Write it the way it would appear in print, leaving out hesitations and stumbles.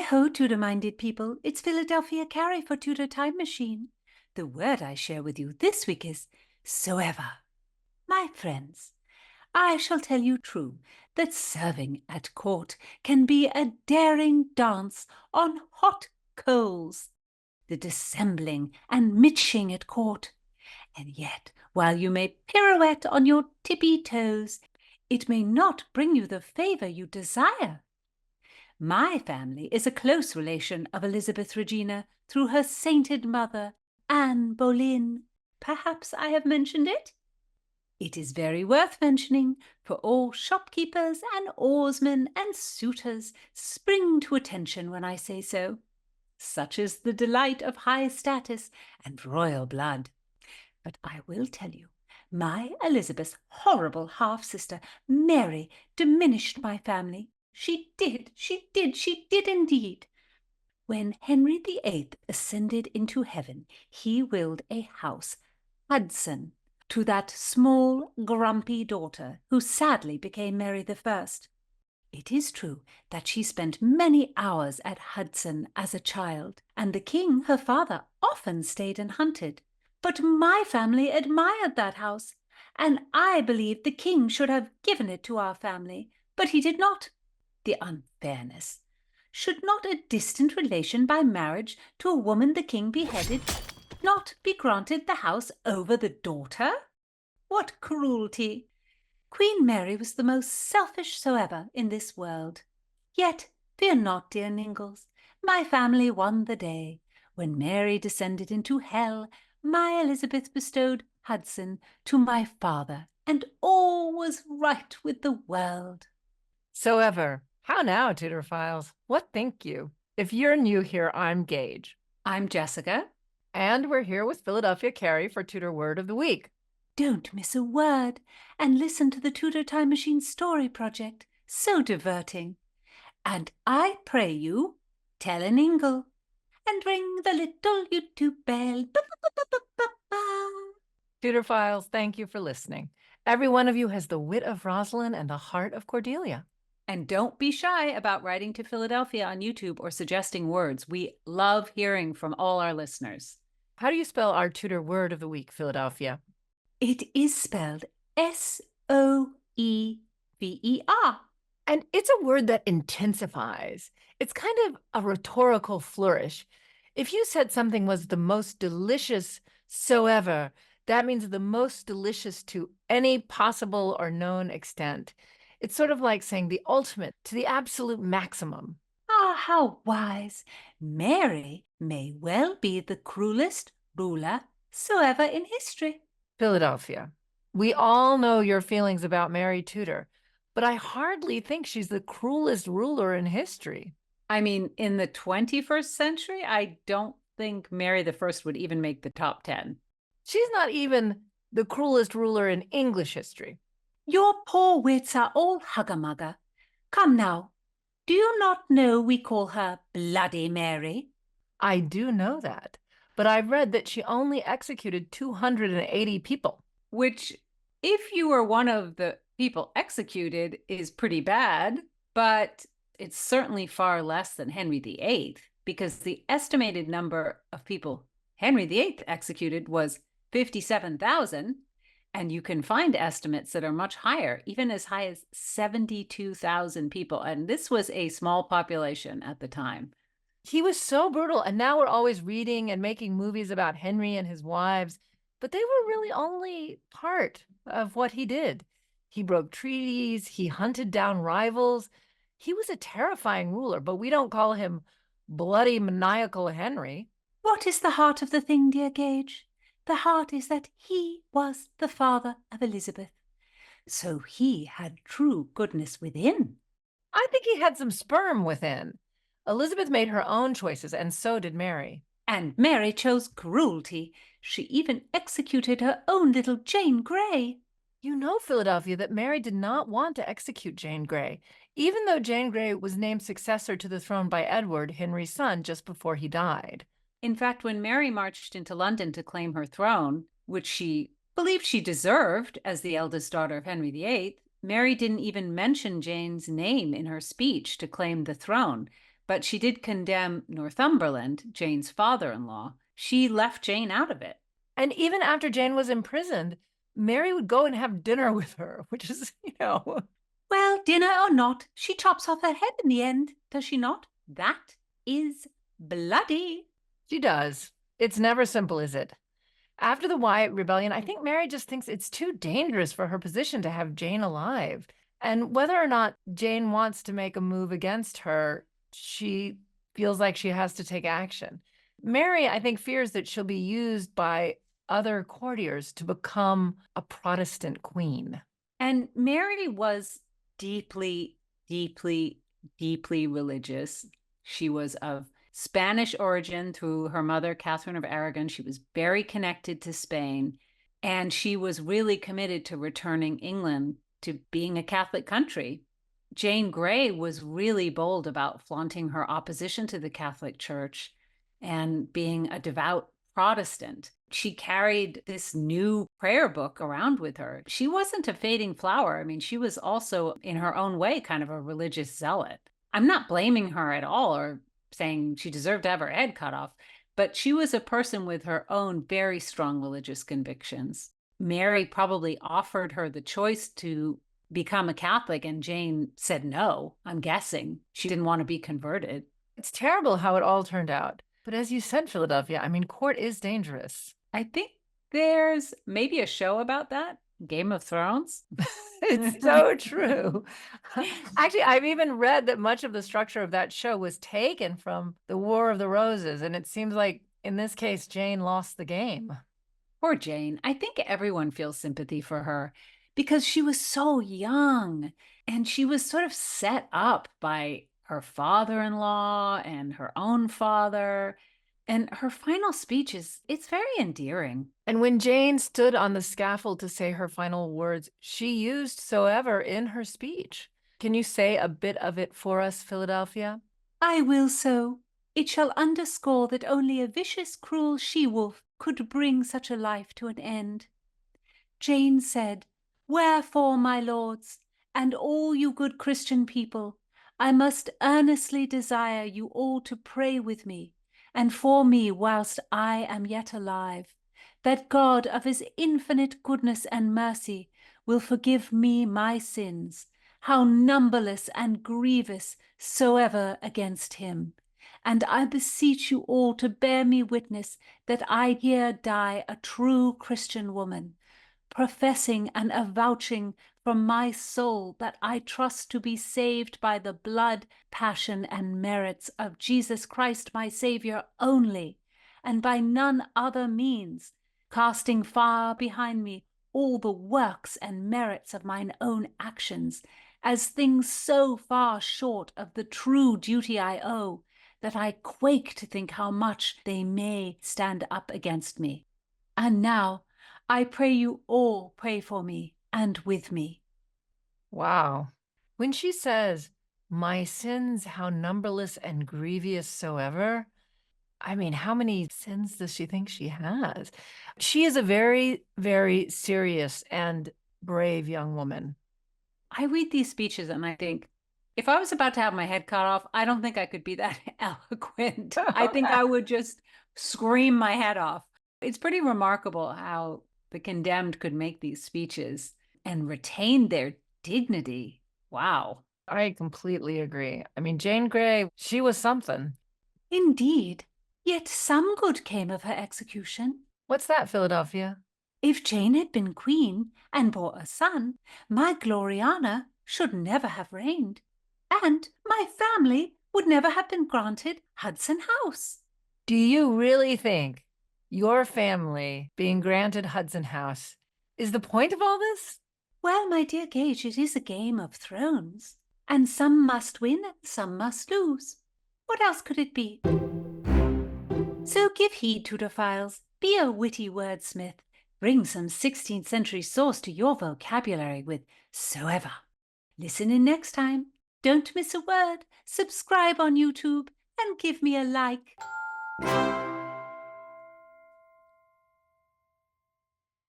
Hi-ho, Tudor-minded people. It's Philadelphia Carrie for Tudor Time Machine. The word I share with you this week is soever. My friends, I shall tell you true that serving at court can be a daring dance on hot coals, the dissembling and mitching at court. And yet, while you may pirouette on your tippy toes, it may not bring you the favour you desire. My family is a close relation of Elizabeth Regina through her sainted mother, Anne Boleyn. Perhaps I have mentioned it? It is very worth mentioning, for all shopkeepers and oarsmen and suitors spring to attention when I say so. Such is the delight of high status and royal blood. But I will tell you, my Elizabeth's horrible half-sister, Mary, diminished my family. She did indeed. When Henry VIII ascended into heaven, he willed a house, Hudson, to that small, grumpy daughter, who sadly became Mary I. It is true that she spent many hours at Hudson as a child, and the king, her father, often stayed and hunted. But my family admired that house, and I believe the king should have given it to our family, but he did not. The unfairness! Should not a distant relation by marriage to a woman the king beheaded not be granted the house over the daughter? What cruelty! Queen Mary was the most selfish soever in this world. Yet fear not, dear Ningles, my family won the day. When Mary descended into hell, my Elizabeth bestowed Hudson to my father, and all was right with the world. Soever, how now, Tudor Files? What think you? If you're new here, I'm Gage. I'm Jessica. And we're here with Philadelphia Carrie for Tudor Word of the Week. Don't miss a word, and listen to the Tudor Time Machine Story Project. So diverting. And I pray you, tell an ingle, and ring the little YouTube bell. Ba-ba-ba-ba-ba-ba. Tudor Files, thank you for listening. Every one of you has the wit of Rosalind and the heart of Cordelia. And don't be shy about writing to Philadelphia on YouTube or suggesting words. We love hearing from all our listeners. How do you spell our Tudor Word of the Week, Philadelphia? It is spelled Soever. And it's a word that intensifies. It's kind of a rhetorical flourish. If you said something was the most delicious soever, that means the most delicious to any possible or known extent. It's sort of like saying the ultimate to the absolute maximum. Ah, how wise! Mary may well be the cruelest ruler soever in history. Philadelphia, we all know your feelings about Mary Tudor, but I hardly think she's the cruelest ruler in history. I mean, in the 21st century, I don't think Mary I would even make the top 10. She's not even the cruelest ruler in English history. Your poor wits are all hugger-mugger. Come now, do you not know we call her Bloody Mary? I do know that, but I've read that she only executed 280 people. Which, if you were one of the people executed, is pretty bad, but it's certainly far less than Henry VIII, because the estimated number of people Henry VIII executed was 57,000, and you can find estimates that are much higher, even as high as 72,000 people, and this was a small population at the time. He was so brutal, and now we're always reading and making movies about Henry and his wives, but they were really only part of what he did. He broke treaties, he hunted down rivals. He was a terrifying ruler, but we don't call him bloody maniacal Henry. What is the heart of the thing, dear Gage? The heart is that he was the father of Elizabeth. So he had true goodness within. I think he had some sperm within. Elizabeth made her own choices, and so did Mary. And Mary chose cruelty. She even executed her own little Jane Grey. You know, Philadelphia, that Mary did not want to execute Jane Grey, even though Jane Grey was named successor to the throne by Edward, Henry's son, just before he died. In fact, when Mary marched into London to claim her throne, which she believed she deserved as the eldest daughter of Henry VIII, Mary didn't even mention Jane's name in her speech to claim the throne. but she did condemn Northumberland, Jane's father-in-law. She left Jane out of it. And even after Jane was imprisoned, Mary would go and have dinner with her, which is, Well, dinner or not, she chops off her head in the end, does she not? That is bloody. She does. It's never simple, is it? After the Wyatt Rebellion, I think Mary just thinks it's too dangerous for her position to have Jane alive. And whether or not Jane wants to make a move against her, she feels like she has to take action. Mary, I think, fears that she'll be used by other courtiers to become a Protestant queen. And Mary was deeply, deeply, deeply religious. She was of Spanish origin through her mother, Catherine of Aragon. She was very connected to Spain, and she was really committed to returning England to being a Catholic country. Jane Grey was really bold about flaunting her opposition to the Catholic Church and being a devout Protestant. She carried this new prayer book around with her. She wasn't a fading flower. I mean, she was also, in her own way, kind of a religious zealot. I'm not blaming her at all or saying she deserved to have her head cut off, but she was a person with her own very strong religious convictions. Mary probably offered her the choice to become a Catholic, and Jane said no, I'm guessing. She didn't want to be converted. It's terrible how it all turned out. But as you said, Philadelphia, I mean, court is dangerous. I think there's maybe a show about that. Game of Thrones. It's so true. Actually, I've even read that much of the structure of that show was taken from the War of the Roses. And it seems like in this case, Jane lost the game. Poor Jane. I think everyone feels sympathy for her because she was so young and she was sort of set up by her father-in-law and her own father. And her final speech it's very endearing. And when Jane stood on the scaffold to say her final words, she used soever in her speech. Can you say a bit of it for us, Philadelphia? I will so. It shall underscore that only a vicious, cruel she-wolf could bring such a life to an end. Jane said, Wherefore, my lords, and all you good Christian people, I must earnestly desire you all to pray with me, and for me whilst I am yet alive, that God of his infinite goodness and mercy will forgive me my sins, how numberless and grievous soever against him. And I beseech you all to bear me witness that I here die a true Christian woman, professing and avouching from my soul that I trust to be saved by the blood, passion, and merits of Jesus Christ my Saviour only, and by none other means, casting far behind me all the works and merits of mine own actions, as things so far short of the true duty I owe, that I quake to think how much they may stand up against me. And now, I pray you all pray for me and with me. Wow. When she says, my sins, how numberless and grievous soever, I mean, how many sins does she think she has? She is a very, very serious and brave young woman. I read these speeches and I think, if I was about to have my head cut off, I don't think I could be that eloquent. I think I would just scream my head off. It's pretty remarkable how the condemned could make these speeches and retain their dignity. Wow. I completely agree. I mean, Jane Grey, she was something. Indeed. Yet some good came of her execution. What's that, Philadelphia? If Jane had been queen and bore a son, my Gloriana should never have reigned, and my family would never have been granted Hudson House. Do you really think your family being granted Hudson House is the point of all this? Well, my dear Gage, it is a game of thrones, and some must win and some must lose. What else could it be? So give heed, Tudorphiles. Be a witty wordsmith. Bring some 16th century sauce to your vocabulary with soever. Listen in next time. Don't miss a word. Subscribe on YouTube and give me a like.